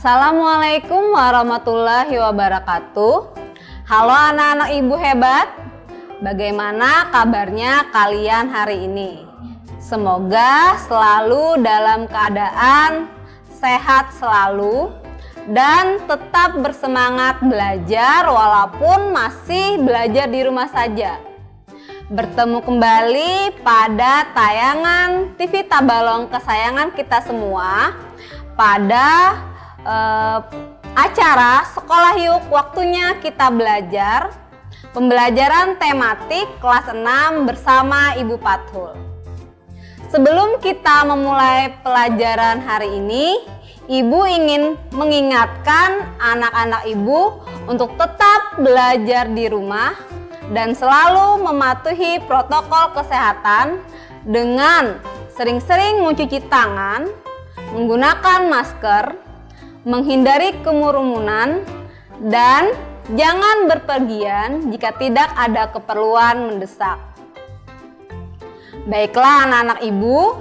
Assalamualaikum warahmatullahi wabarakatuh. Halo anak-anak ibu hebat, bagaimana kabarnya kalian hari ini? Semoga selalu dalam keadaan sehat selalu dan tetap bersemangat belajar walaupun masih belajar di rumah saja. Bertemu kembali pada tayangan TV Tabalong kesayangan kita semua pada acara Sekolah Yuk, waktunya kita belajar. Pembelajaran tematik kelas 6 bersama Ibu Pathul. Sebelum kita memulai pelajaran hari ini, Ibu ingin mengingatkan anak-anak Ibu untuk tetap belajar di rumah dan selalu mematuhi protokol kesehatan dengan sering-sering mencuci tangan, menggunakan masker, menghindari kerumunan, dan jangan berpergian jika tidak ada keperluan mendesak. Baiklah anak-anak ibu,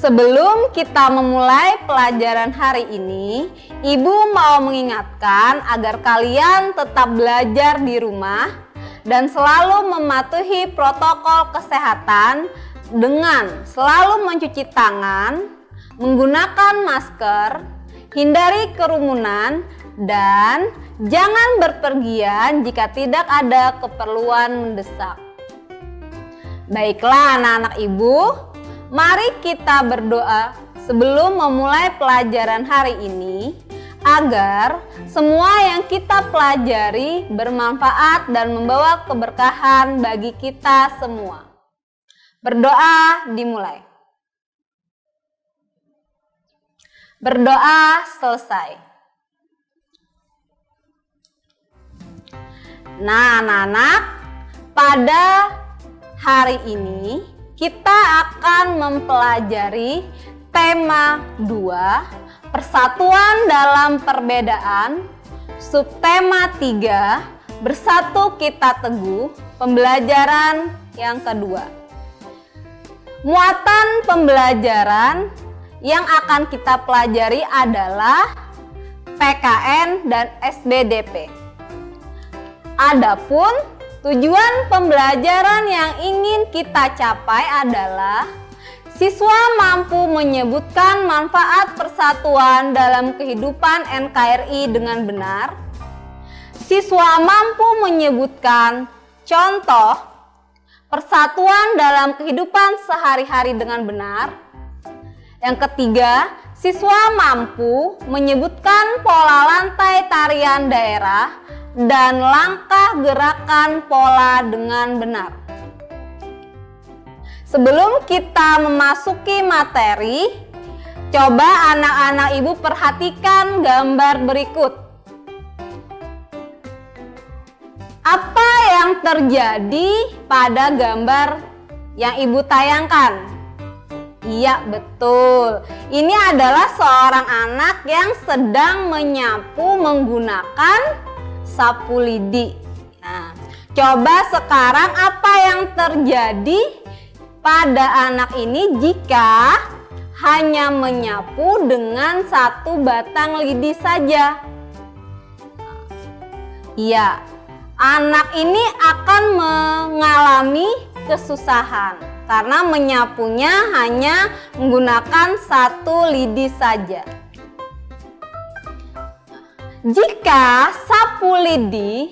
sebelum kita memulai pelajaran hari ini, ibu mau mengingatkan agar kalian tetap belajar di rumah dan selalu mematuhi protokol kesehatan dengan selalu mencuci tangan, menggunakan masker, hindari kerumunan, dan jangan berpergian jika tidak ada keperluan mendesak. Baiklah anak-anak ibu, mari kita berdoa sebelum memulai pelajaran hari ini agar semua yang kita pelajari bermanfaat dan membawa keberkahan bagi kita semua. Berdoa dimulai. Berdoa selesai. Nah anak-anak, pada hari ini kita akan mempelajari tema 2, persatuan dalam perbedaan, subtema 3, bersatu kita teguh, pembelajaran yang kedua. Muatan pembelajaran yang akan kita pelajari adalah PKN dan SBDP. Adapun tujuan pembelajaran yang ingin kita capai adalah siswa mampu menyebutkan manfaat persatuan dalam kehidupan NKRI dengan benar. Siswa mampu menyebutkan contoh persatuan dalam kehidupan sehari-hari dengan benar. Yang ketiga, siswa mampu menyebutkan pola lantai tarian daerah dan langkah gerakan pola dengan benar. Sebelum kita memasuki materi, coba anak-anak ibu perhatikan gambar berikut. Apa yang terjadi pada gambar yang ibu tayangkan? Iya betul, ini adalah seorang anak yang sedang menyapu menggunakan sapu lidi. Nah, coba sekarang apa yang terjadi pada anak ini jika hanya menyapu dengan satu batang lidi saja? Iya, anak ini akan mengalami kesusahan karena menyapunya hanya menggunakan satu lidi saja. Jika sapu lidi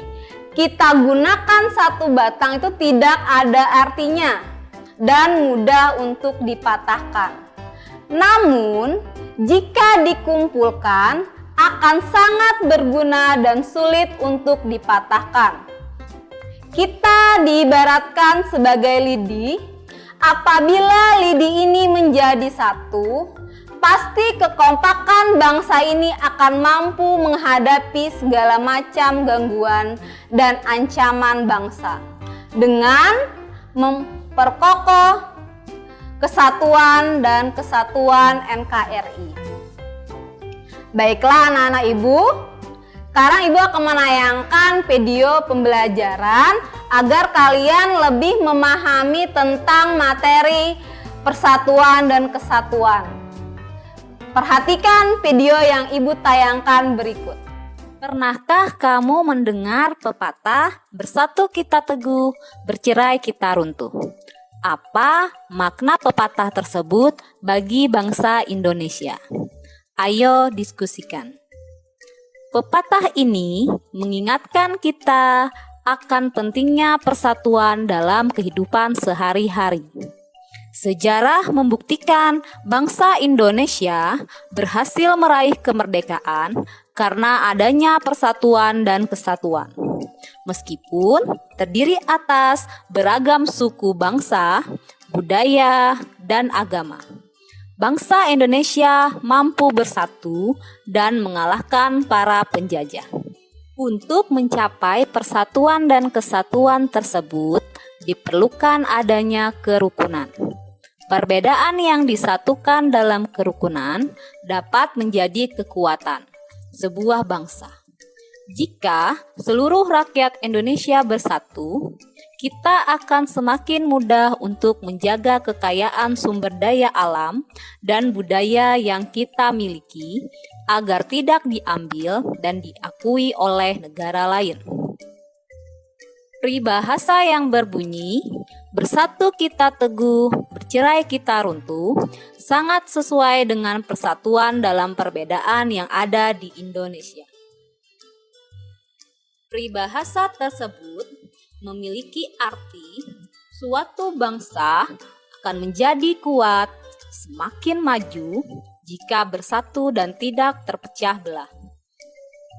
kita gunakan satu batang itu tidak ada artinya dan mudah untuk dipatahkan. Namun, jika dikumpulkan akan sangat berguna dan sulit untuk dipatahkan. Kita diibaratkan sebagai lidi. Apabila lidi ini menjadi satu, pasti kekompakan bangsa ini akan mampu menghadapi segala macam gangguan dan ancaman bangsa dengan memperkokoh kesatuan dan kesatuan NKRI. Baiklah anak-anak ibu, sekarang ibu akan menayangkan video pembelajaran agar kalian lebih memahami tentang materi persatuan dan kesatuan. Perhatikan video yang Ibu tayangkan berikut. Pernahkah kamu mendengar pepatah bersatu kita teguh, bercerai kita runtuh? Apa makna pepatah tersebut bagi bangsa Indonesia? Ayo diskusikan. Pepatah ini mengingatkan kita akan pentingnya persatuan dalam kehidupan sehari-hari. Sejarah membuktikan bangsa Indonesia berhasil meraih kemerdekaan karena adanya persatuan dan kesatuan. Meskipun terdiri atas beragam suku bangsa, budaya, dan agama, bangsa Indonesia mampu bersatu dan mengalahkan para penjajah. Untuk mencapai persatuan dan kesatuan tersebut, diperlukan adanya kerukunan. Perbedaan yang disatukan dalam kerukunan dapat menjadi kekuatan sebuah bangsa. Jika seluruh rakyat Indonesia bersatu, kita akan semakin mudah untuk menjaga kekayaan sumber daya alam dan budaya yang kita miliki agar tidak diambil dan diakui oleh negara lain. Peribahasa yang berbunyi, bersatu kita teguh, bercerai kita runtuh, sangat sesuai dengan persatuan dalam perbedaan yang ada di Indonesia. Peribahasa tersebut memiliki arti suatu bangsa akan menjadi kuat semakin maju jika bersatu dan tidak terpecah belah.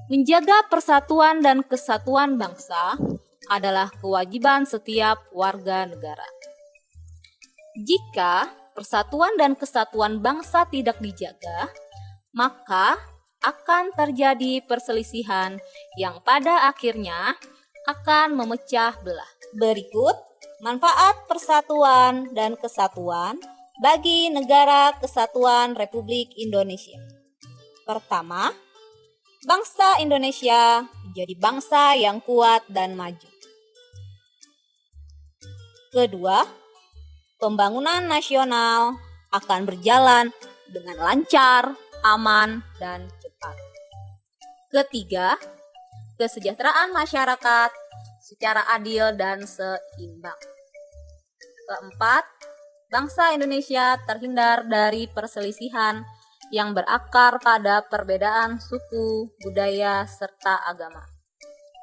Menjaga persatuan dan kesatuan bangsa adalah kewajiban setiap warga negara. Jika persatuan dan kesatuan bangsa tidak dijaga, maka akan terjadi perselisihan yang pada akhirnya akan memecah belah. Berikut manfaat persatuan dan kesatuan bagi Negara Kesatuan Republik Indonesia. Pertama, bangsa Indonesia menjadi bangsa yang kuat dan maju. Kedua, pembangunan nasional akan berjalan dengan lancar, aman, dan cepat. Ketiga, kesejahteraan masyarakat secara adil dan seimbang. Keempat, bangsa Indonesia terhindar dari perselisihan yang berakar pada perbedaan suku, budaya, serta agama.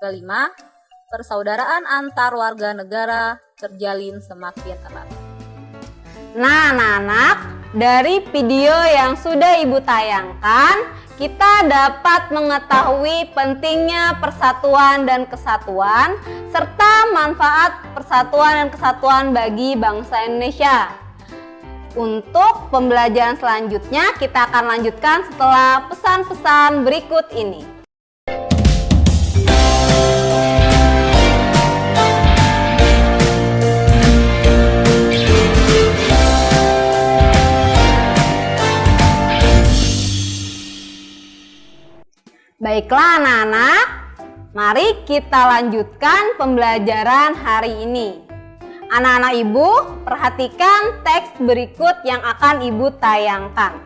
Kelima, persaudaraan antar warga negara terjalin semakin erat. Nah, anak-anak, dari video yang sudah Ibu tayangkan, kita dapat mengetahui pentingnya persatuan dan kesatuan, serta manfaat persatuan dan kesatuan bagi bangsa Indonesia. Untuk pembelajaran selanjutnya, kita akan lanjutkan setelah pesan-pesan berikut ini. Baiklah anak-anak, mari kita lanjutkan pembelajaran hari ini. Anak-anak Ibu, perhatikan teks berikut yang akan Ibu tayangkan.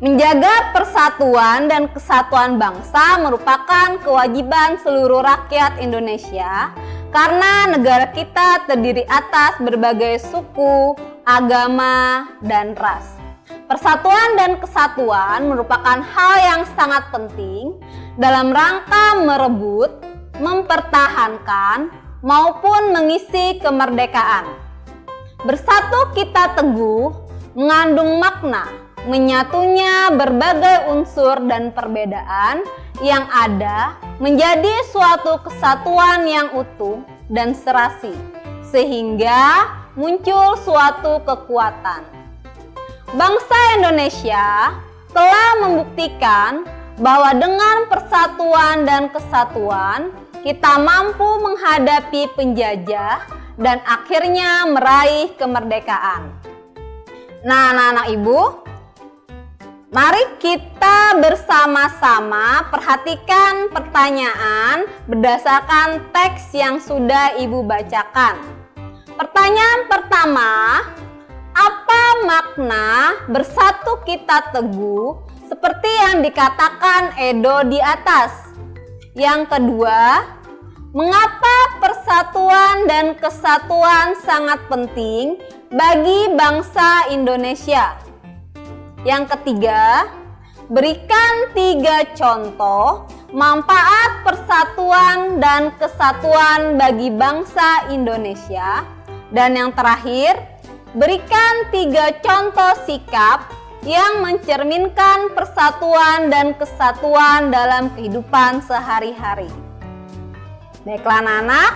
Menjaga persatuan dan kesatuan bangsa merupakan kewajiban seluruh rakyat Indonesia karena negara kita terdiri atas berbagai suku, agama, dan ras. Persatuan dan kesatuan merupakan hal yang sangat penting dalam rangka merebut, mempertahankan, maupun mengisi kemerdekaan. Bersatu kita teguh mengandung makna menyatunya berbagai unsur dan perbedaan yang ada menjadi suatu kesatuan yang utuh dan serasi, sehingga muncul suatu kekuatan. Bangsa Indonesia telah membuktikan bahwa dengan persatuan dan kesatuan kita mampu menghadapi penjajah dan akhirnya meraih kemerdekaan. Nah, anak-anak Ibu, mari kita bersama-sama perhatikan pertanyaan berdasarkan teks yang sudah Ibu bacakan. Pertanyaan pertama, Apa makna bersatu kita teguh seperti yang dikatakan Edo di atas? Yang kedua, mengapa persatuan dan kesatuan sangat penting bagi bangsa Indonesia? Yang ketiga, berikan 3 contoh manfaat persatuan dan kesatuan bagi bangsa Indonesia. Dan yang terakhir, berikan 3 contoh sikap yang mencerminkan persatuan dan kesatuan dalam kehidupan sehari-hari. Baiklah anak-anak,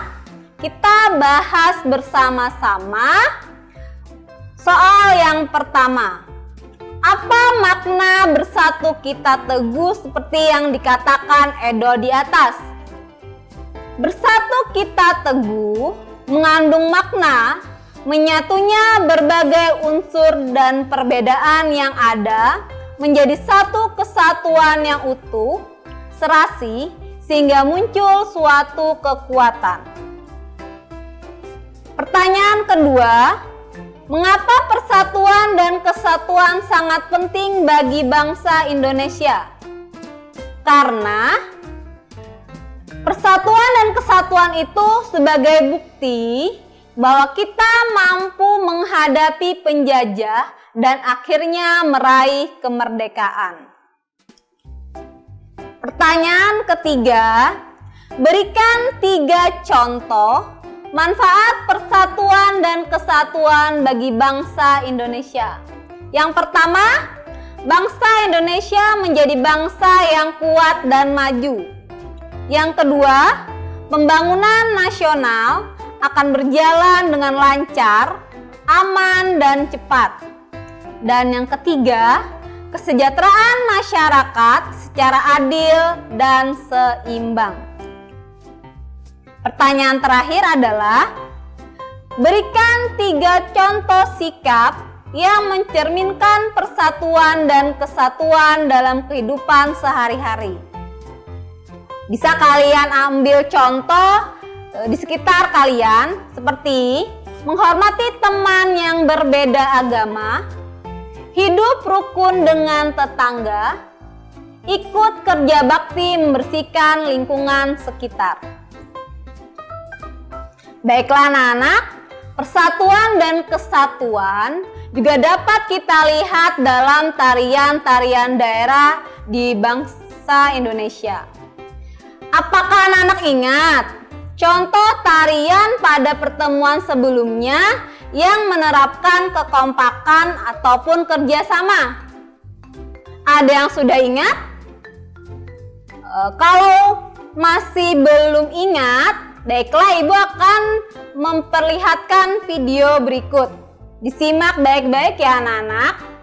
kita bahas bersama-sama soal yang pertama. Apa makna bersatu kita teguh seperti yang dikatakan Edo di atas? Bersatu kita teguh mengandung makna menyatunya berbagai unsur dan perbedaan yang ada menjadi satu kesatuan yang utuh, serasi, sehingga muncul suatu kekuatan. Pertanyaan kedua, mengapa persatuan dan kesatuan sangat penting bagi bangsa Indonesia? Karena persatuan dan kesatuan itu sebagai bukti bahwa kita mampu menghadapi penjajah dan akhirnya meraih kemerdekaan. Pertanyaan ketiga, berikan 3 contoh manfaat persatuan dan kesatuan bagi bangsa Indonesia. Yang pertama, bangsa Indonesia menjadi bangsa yang kuat dan maju. Yang kedua, pembangunan nasional akan berjalan dengan lancar, aman, dan cepat. Dan yang ketiga, kesejahteraan masyarakat secara adil dan seimbang. Pertanyaan terakhir adalah, berikan 3 contoh sikap yang mencerminkan persatuan dan kesatuan dalam kehidupan sehari-hari. Bisa kalian ambil contoh di sekitar kalian, seperti menghormati teman yang berbeda agama, hidup rukun dengan tetangga, ikut kerja bakti membersihkan lingkungan sekitar. Baiklah anak-anak, persatuan dan kesatuan juga dapat kita lihat dalam tarian-tarian daerah di bangsa Indonesia. Apakah anak-anak ingat contoh tarian pada pertemuan sebelumnya yang menerapkan kekompakan ataupun kerjasama? Ada yang sudah ingat? Kalau masih belum ingat, baiklah Ibu akan memperlihatkan video berikut. Disimak baik-baik ya anak-anak.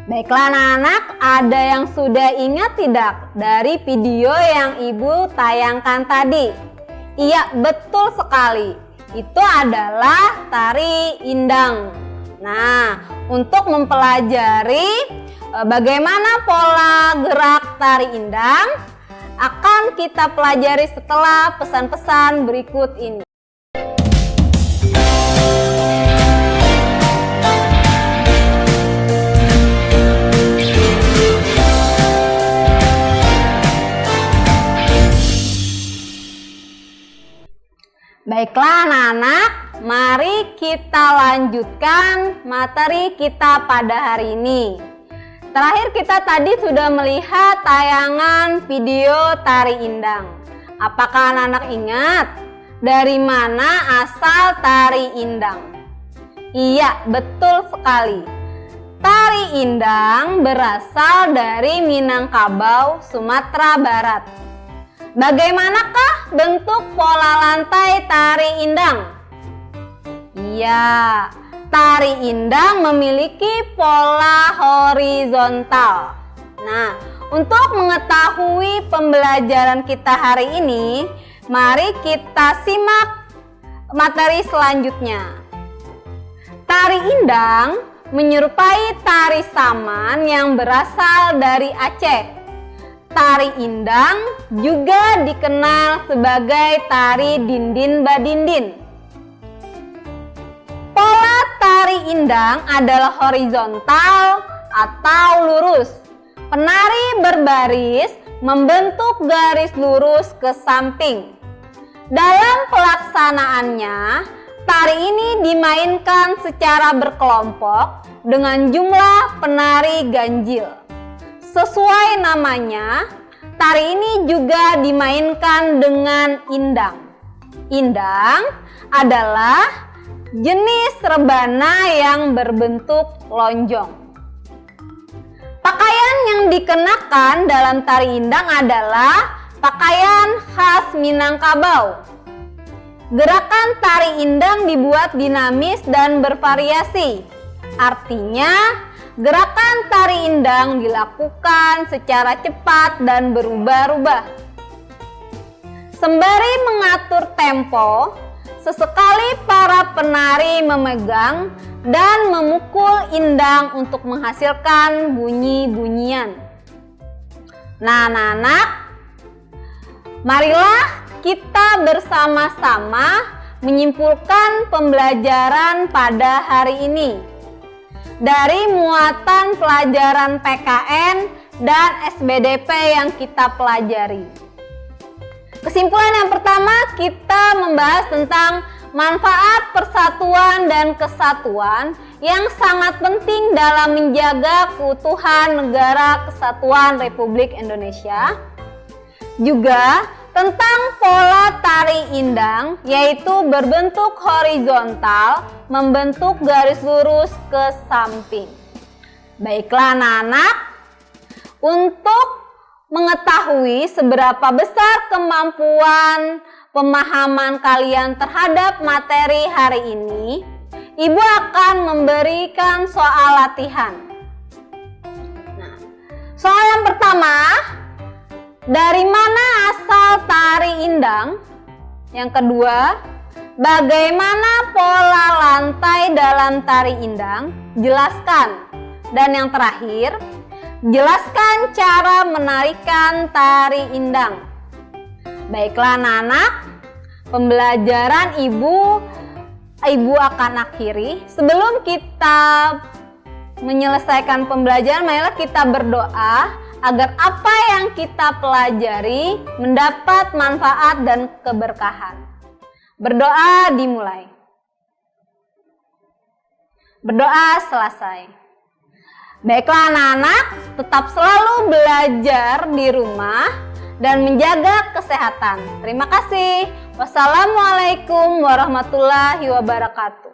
Baiklah anak-anak, ada yang sudah ingat tidak dari video yang Ibu tayangkan tadi? Iya, betul sekali. Itu adalah tari indang. Nah, untuk mempelajari bagaimana pola gerak tari indang akan kita pelajari setelah pesan-pesan berikut ini. Baiklah anak-anak, mari kita lanjutkan materi kita pada hari ini. Terakhir kita tadi sudah melihat tayangan video tari indang. Apakah anak-anak ingat dari mana asal tari indang? Iya, betul sekali. Tari indang berasal dari Minangkabau, Sumatera Barat. Bagaimanakah bentuk pola lantai tari indang? Iya, tari indang memiliki pola horizontal. Nah, untuk mengetahui pembelajaran kita hari ini, mari kita simak materi selanjutnya. Tari indang menyerupai tari saman yang berasal dari Aceh. Tari indang juga dikenal sebagai tari dindin badindin. Pola tari indang adalah horizontal atau lurus. Penari berbaris membentuk garis lurus ke samping. Dalam pelaksanaannya, tari ini dimainkan secara berkelompok dengan jumlah penari ganjil. Sesuai namanya, tari ini juga dimainkan dengan indang. Indang adalah jenis rebana yang berbentuk lonjong. Pakaian yang dikenakan dalam tari indang adalah pakaian khas Minangkabau. Gerakan tari indang dibuat dinamis dan bervariasi. Artinya, gerakan tari indang dilakukan secara cepat dan berubah-ubah. Sembari mengatur tempo, sesekali para penari memegang dan memukul indang untuk menghasilkan bunyi-bunyian. Nah, anak-anak, marilah kita bersama-sama menyimpulkan pembelajaran pada hari ini dari muatan pelajaran PKN dan SBDP yang kita pelajari. Kesimpulan yang pertama, kita membahas tentang manfaat persatuan dan kesatuan yang sangat penting dalam menjaga keutuhan Negara Kesatuan Republik Indonesia. Juga tentang pola tari indang, yaitu berbentuk horizontal, membentuk garis lurus ke samping. Baiklah anak-anak, untuk mengetahui seberapa besar kemampuan pemahaman kalian terhadap materi hari ini, Ibu akan memberikan soal latihan. Nah, soal yang pertama, dari mana asal tari indang? Yang kedua, bagaimana pola lantai dalam tari indang? Jelaskan. Dan yang terakhir, jelaskan cara menarikan tari indang. Baiklah anak-anak, pembelajaran Ibu akan akhiri. Sebelum kita menyelesaikan pembelajaran, marilah kita berdoa agar apa yang kita pelajari mendapat manfaat dan keberkahan. Berdoa dimulai. Berdoa selesai. Baiklah anak-anak, tetap selalu belajar di rumah dan menjaga kesehatan. Terima kasih. Wassalamualaikum warahmatullahi wabarakatuh.